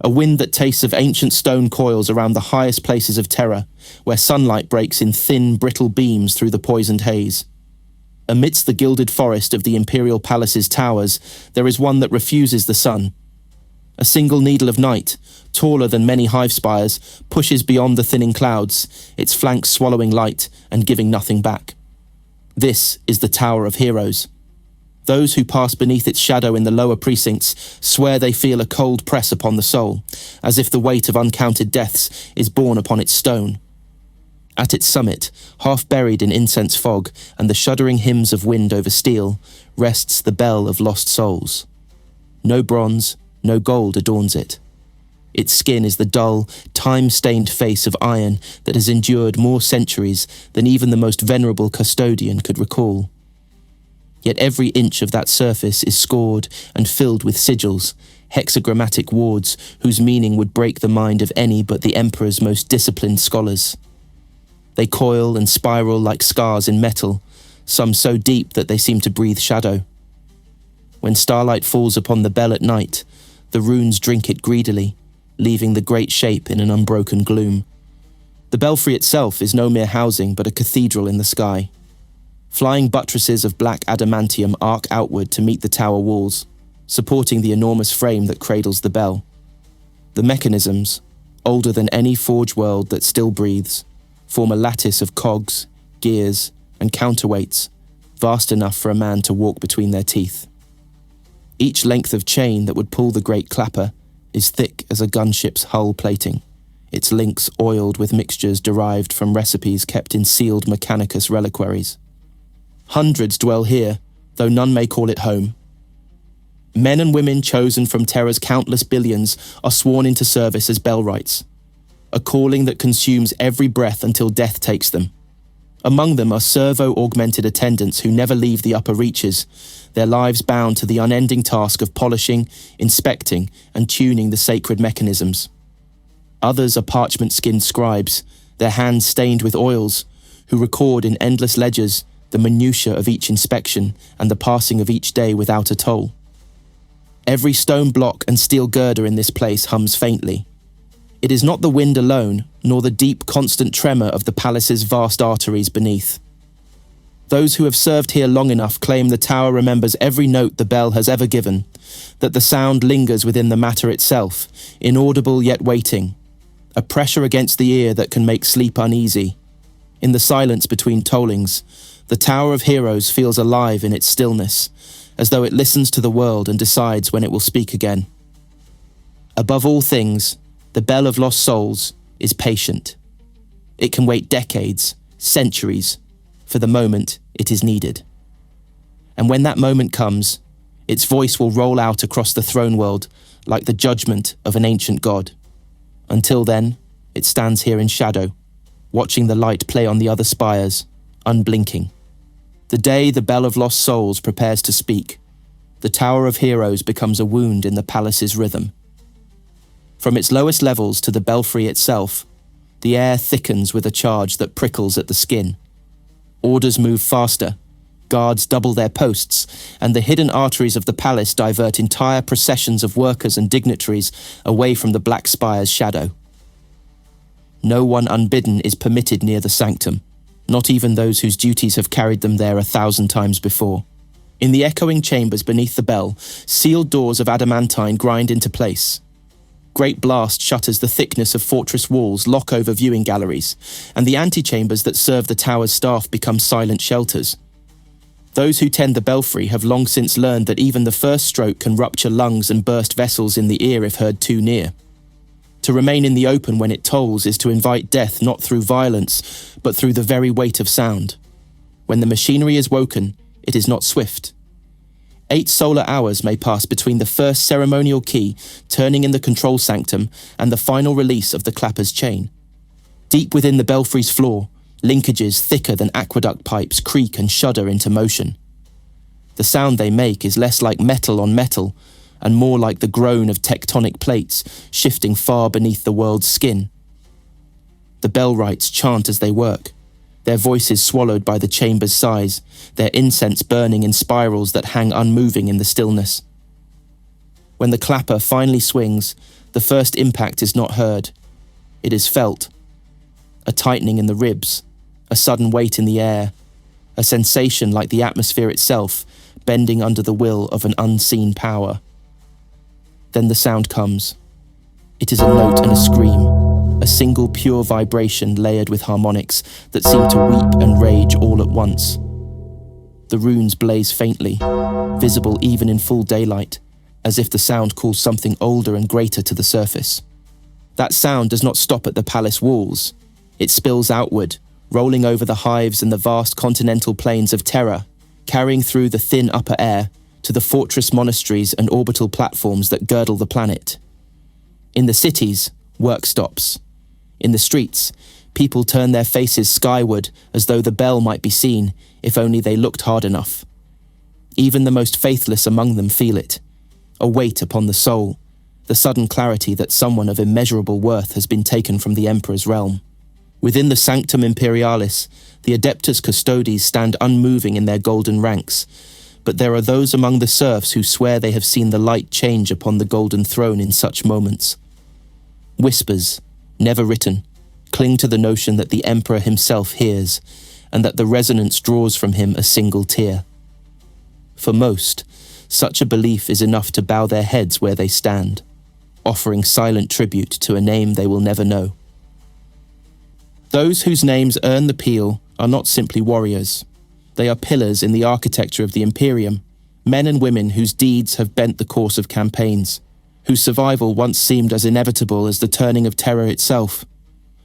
A wind that tastes of ancient stone coils around the highest places of Terra, where sunlight breaks in thin, brittle beams through the poisoned haze. Amidst the gilded forest of the Imperial Palace's towers, there is one that refuses the sun. A single needle of night, taller than many hive spires, pushes beyond the thinning clouds, its flanks swallowing light and giving nothing back. This is the Tower of Heroes. Those who pass beneath its shadow in the lower precincts swear they feel a cold press upon the soul, as if the weight of uncounted deaths is borne upon its stone. At its summit, half buried in incense fog and the shuddering hymns of wind over steel, rests the bell of lost souls. No bronze, no gold adorns it. Its skin is the dull, time-stained face of iron that has endured more centuries than even the most venerable custodian could recall. Yet every inch of that surface is scored and filled with sigils, hexagrammatic wards whose meaning would break the mind of any but the Emperor's most disciplined scholars. They coil and spiral like scars in metal, some so deep that they seem to breathe shadow. When starlight falls upon the bell at night, the runes drink it greedily, leaving the great shape in an unbroken gloom. The belfry itself is no mere housing but a cathedral in the sky. Flying buttresses of black adamantium arc outward to meet the tower walls, supporting the enormous frame that cradles the bell. The mechanisms, older than any forge world that still breathes, form a lattice of cogs, gears, and counterweights, vast enough for a man to walk between their teeth. Each length of chain that would pull the great clapper is thick as a gunship's hull plating, its links oiled with mixtures derived from recipes kept in sealed mechanicus reliquaries. Hundreds dwell here, though none may call it home. Men and women chosen from Terra's countless billions are sworn into service as bellwrights, a calling that consumes every breath until death takes them. Among them are servo-augmented attendants who never leave the upper reaches, their lives bound to the unending task of polishing, inspecting, and tuning the sacred mechanisms. Others are parchment-skinned scribes, their hands stained with oils, who record in endless ledgers the minutiae of each inspection and the passing of each day without a toll. Every stone block and steel girder in this place hums faintly. It is not the wind alone, nor the deep, constant tremor of the palace's vast arteries beneath. Those who have served here long enough claim the tower remembers every note the bell has ever given, that the sound lingers within the matter itself, inaudible yet waiting, a pressure against the ear that can make sleep uneasy. In the silence between tollings, the Tower of Heroes feels alive in its stillness, as though it listens to the world and decides when it will speak again. Above all things, the Bell of Lost Souls is patient. It can wait decades, centuries, for the moment it is needed. And when that moment comes, its voice will roll out across the Throneworld like the judgment of an ancient god. Until then, it stands here in shadow, watching the light play on the other spires, unblinking. The day the Bell of Lost Souls prepares to speak, the Tower of Heroes becomes a wound in the palace's rhythm. From its lowest levels to the belfry itself, the air thickens with a charge that prickles at the skin. Orders move faster, guards double their posts, and the hidden arteries of the palace divert entire processions of workers and dignitaries away from the black spire's shadow. No one unbidden is permitted near the sanctum, not even those whose duties have carried them there 1,000 times before. In the echoing chambers beneath the bell, sealed doors of adamantine grind into place. Great blast shutters the thickness of fortress walls lock over viewing galleries, and the antechambers that serve the tower's staff become silent shelters. Those who tend the belfry have long since learned that even the first stroke can rupture lungs and burst vessels in the ear if heard too near. To remain in the open when it tolls is to invite death not through violence, but through the very weight of sound. When the machinery is woken, it is not swift. 8 solar hours may pass between the first ceremonial key turning in the control sanctum and the final release of the clapper's chain. Deep within the belfry's floor, linkages thicker than aqueduct pipes creak and shudder into motion. The sound they make is less like metal on metal and more like the groan of tectonic plates shifting far beneath the world's skin. The bellwrights chant as they work, their voices swallowed by the chamber's size, their incense burning in spirals that hang unmoving in the stillness. When the clapper finally swings, The first impact is not heard. It is felt. A tightening in the ribs, a sudden weight in the air, a sensation like the atmosphere itself, bending under the will of an unseen power. Then the sound comes. It is a note and a scream, a single pure vibration layered with harmonics that seem to weep and rage all at once. The runes blaze faintly, visible even in full daylight, as if the sound calls something older and greater to the surface. That sound does not stop at the palace walls. It spills outward, rolling over the hives and the vast continental plains of Terra, carrying through the thin upper air to the fortress monasteries and orbital platforms that girdle the planet. In the cities, work stops. In the streets, people turn their faces skyward as though the bell might be seen if only they looked hard enough. Even the most faithless among them feel it, a weight upon the soul, the sudden clarity that someone of immeasurable worth has been taken from the Emperor's realm. Within the Sanctum Imperialis, the Adeptus Custodes stand unmoving in their golden ranks, but there are those among the serfs who swear they have seen the light change upon the golden throne in such moments. Whispers, never written, cling to the notion that the Emperor himself hears, and that the resonance draws from him a single tear. For most, such a belief is enough to bow their heads where they stand, offering silent tribute to a name they will never know. Those whose names earn the peal are not simply warriors. They are pillars in the architecture of the Imperium, men and women whose deeds have bent the course of campaigns, whose survival once seemed as inevitable as the turning of Terra itself.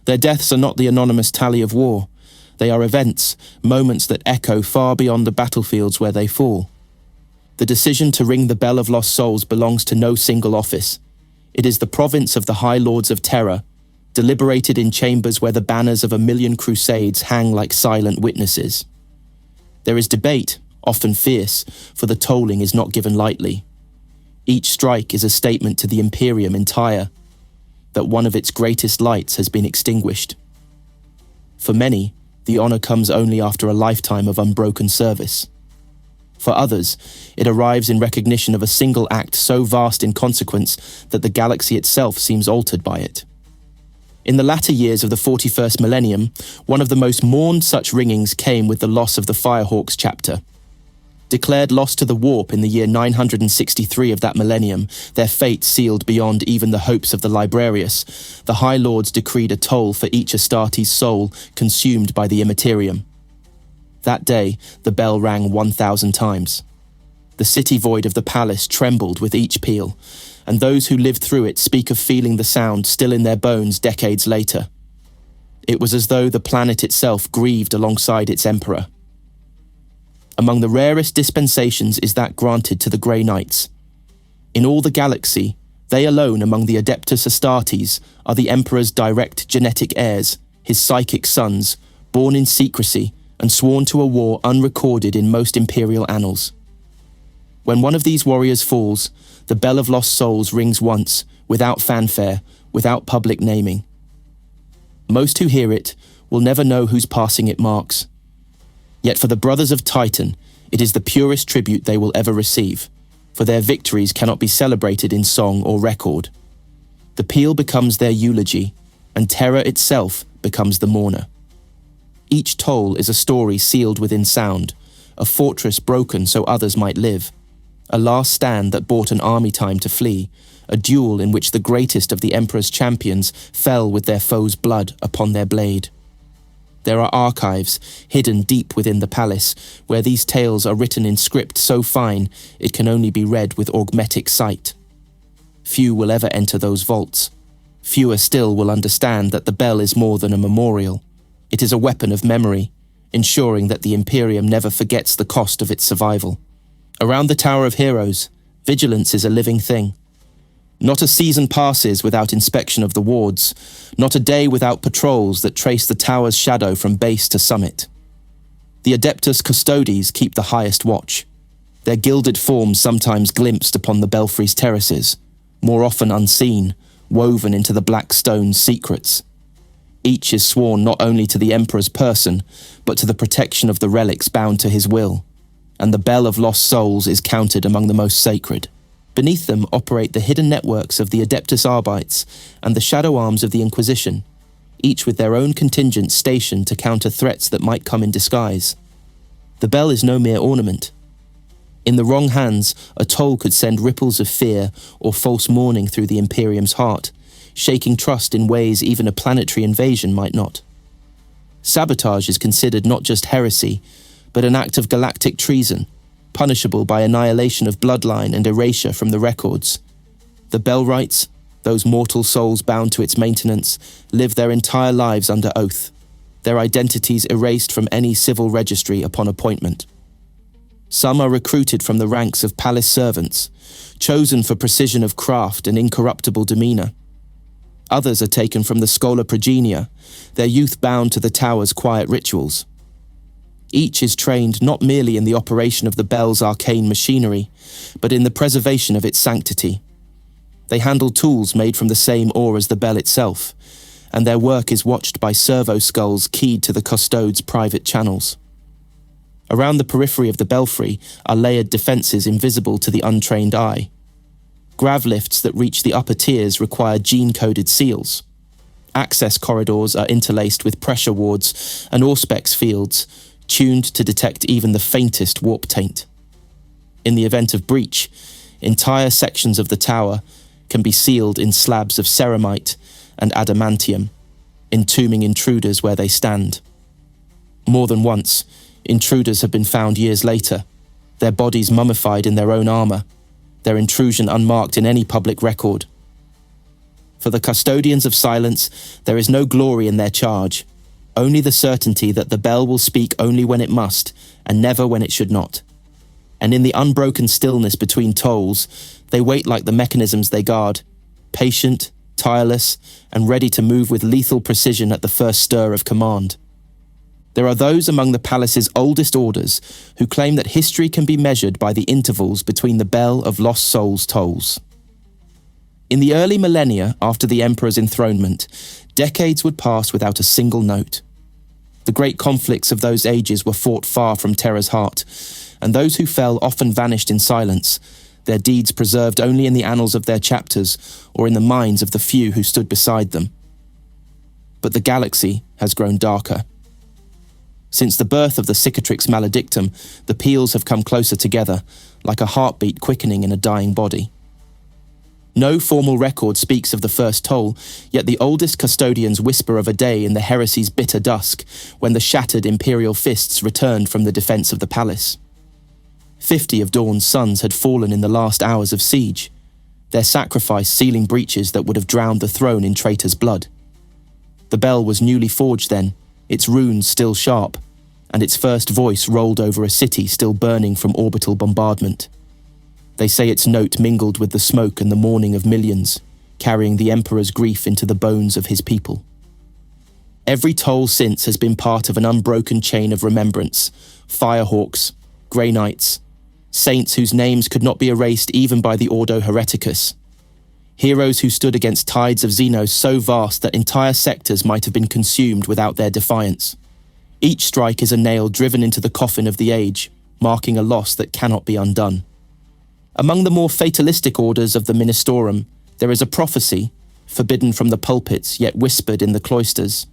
Their deaths are not the anonymous tally of war. They are events, moments that echo far beyond the battlefields where they fall. The decision to ring the Bell of Lost Souls belongs to no single office. It is the province of the High Lords of Terra, deliberated in chambers where the banners of 1,000,000 crusades hang like silent witnesses. There is debate, often fierce, for the tolling is not given lightly. Each strike is a statement to the Imperium entire, that one of its greatest lights has been extinguished. For many, the honor comes only after a lifetime of unbroken service. For others, it arrives in recognition of a single act so vast in consequence that the galaxy itself seems altered by it. In the latter years of the 41st millennium, one of the most mourned such ringings came with the loss of the Firehawks chapter. Declared lost to the warp in the year 963 of that millennium, their fate sealed beyond even the hopes of the Librarius, the High Lords decreed a toll for each Astartes soul consumed by the Immaterium. That day, the bell rang 1,000 times. The city void of the palace trembled with each peal, and those who lived through it speak of feeling the sound still in their bones decades later. It was as though the planet itself grieved alongside its emperor. Among the rarest dispensations is that granted to the Grey Knights. In all the galaxy, they alone among the Adeptus Astartes are the Emperor's direct genetic heirs, his psychic sons, born in secrecy and sworn to a war unrecorded in most Imperial annals. When one of these warriors falls, the Bell of Lost Souls rings once, without fanfare, without public naming. Most who hear it will never know whose passing it marks. Yet for the Brothers of Titan, it is the purest tribute they will ever receive, for their victories cannot be celebrated in song or record. The peal becomes their eulogy, and Terra itself becomes the mourner. Each toll is a story sealed within sound, a fortress broken so others might live, a last stand that bought an army time to flee, a duel in which the greatest of the Emperor's champions fell with their foe's blood upon their blade. There are archives, hidden deep within the palace, where these tales are written in script so fine it can only be read with augmetic sight. Few will ever enter those vaults. Fewer still will understand that the bell is more than a memorial. It is a weapon of memory, ensuring that the Imperium never forgets the cost of its survival. Around the Tower of Heroes, vigilance is a living thing. Not a season passes without inspection of the wards, not a day without patrols that trace the tower's shadow from base to summit. The Adeptus Custodes keep the highest watch, their gilded forms sometimes glimpsed upon the belfry's terraces, more often unseen, woven into the black stone's secrets. Each is sworn not only to the Emperor's person, but to the protection of the relics bound to his will, and the Bell of Lost Souls is counted among the most sacred. Beneath them operate the hidden networks of the Adeptus Arbites and the shadow arms of the Inquisition, each with their own contingent stationed to counter threats that might come in disguise. The bell is no mere ornament. In the wrong hands, a toll could send ripples of fear or false mourning through the Imperium's heart, shaking trust in ways even a planetary invasion might not. Sabotage is considered not just heresy, but an act of galactic treason, punishable by annihilation of bloodline and erasure from the records. The Bellrights, those mortal souls bound to its maintenance, live their entire lives under oath, their identities erased from any civil registry upon appointment. Some are recruited from the ranks of palace servants, chosen for precision of craft and incorruptible demeanor. Others are taken from the Schola Progenia, their youth bound to the tower's quiet rituals. Each is trained not merely in the operation of the bell's arcane machinery, but in the preservation of its sanctity. They handle tools made from the same ore as the bell itself, and their work is watched by servo skulls keyed to the custode's private channels. Around the periphery of the belfry are layered defences invisible to the untrained eye. Grav lifts that reach the upper tiers require gene-coded seals. Access corridors are interlaced with pressure wards and auspex fields, tuned to detect even the faintest warp taint. In the event of breach, entire sections of the tower can be sealed in slabs of ceramite and adamantium, entombing intruders where they stand. More than once, intruders have been found years later, their bodies mummified in their own armor, their intrusion unmarked in any public record. For the custodians of silence, there is no glory in their charge, only the certainty that the bell will speak only when it must, and never when it should not. And in the unbroken stillness between tolls, they wait like the mechanisms they guard, patient, tireless, and ready to move with lethal precision at the first stir of command. There are those among the palace's oldest orders who claim that history can be measured by the intervals between the bell of lost souls tolls. In the early millennia after the emperor's enthronement, decades would pass without a single note. The great conflicts of those ages were fought far from Terra's heart, and those who fell often vanished in silence, their deeds preserved only in the annals of their chapters or in the minds of the few who stood beside them. But the galaxy has grown darker. Since the birth of the Cicatrix Maledictum, the peals have come closer together, like a heartbeat quickening in a dying body. No formal record speaks of the first toll, yet the oldest custodians whisper of a day in the heresy's bitter dusk, when the shattered imperial fists returned from the defense of the palace. 50 of Dawn's sons had fallen in the last hours of siege, their sacrifice sealing breaches that would have drowned the throne in traitors' blood. The bell was newly forged then, its runes still sharp, and its first voice rolled over a city still burning from orbital bombardment. They say its note mingled with the smoke and the mourning of millions, carrying the Emperor's grief into the bones of his people. Every toll since has been part of an unbroken chain of remembrance, firehawks, Grey Knights, saints whose names could not be erased even by the Ordo Hereticus, heroes who stood against tides of Xenos so vast that entire sectors might have been consumed without their defiance. Each strike is a nail driven into the coffin of the age, marking a loss that cannot be undone. Among the more fatalistic orders of the Ministorum, there is a prophecy, forbidden from the pulpits yet whispered in the cloisters,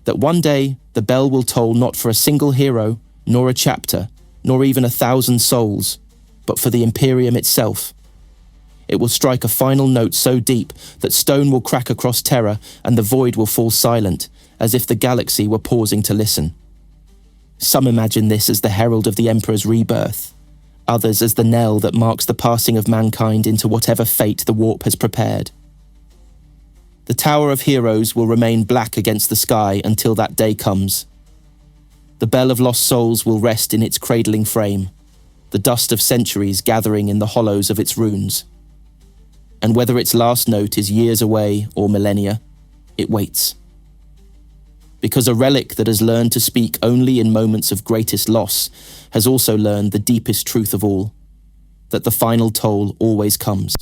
that one day the bell will toll not for a single hero, nor a chapter, nor even 1,000 souls, but for the Imperium itself. It will strike a final note so deep that stone will crack across Terra and the void will fall silent, as if the galaxy were pausing to listen. Some imagine this as the herald of the Emperor's rebirth, others as the knell that marks the passing of mankind into whatever fate the warp has prepared. The Tower of Heroes will remain black against the sky until that day comes. The bell of lost souls will rest in its cradling frame, the dust of centuries gathering in the hollows of its runes. And whether its last note is years away or millennia, it waits. Because a relic that has learned to speak only in moments of greatest loss has also learned the deepest truth of all, that the final toll always comes.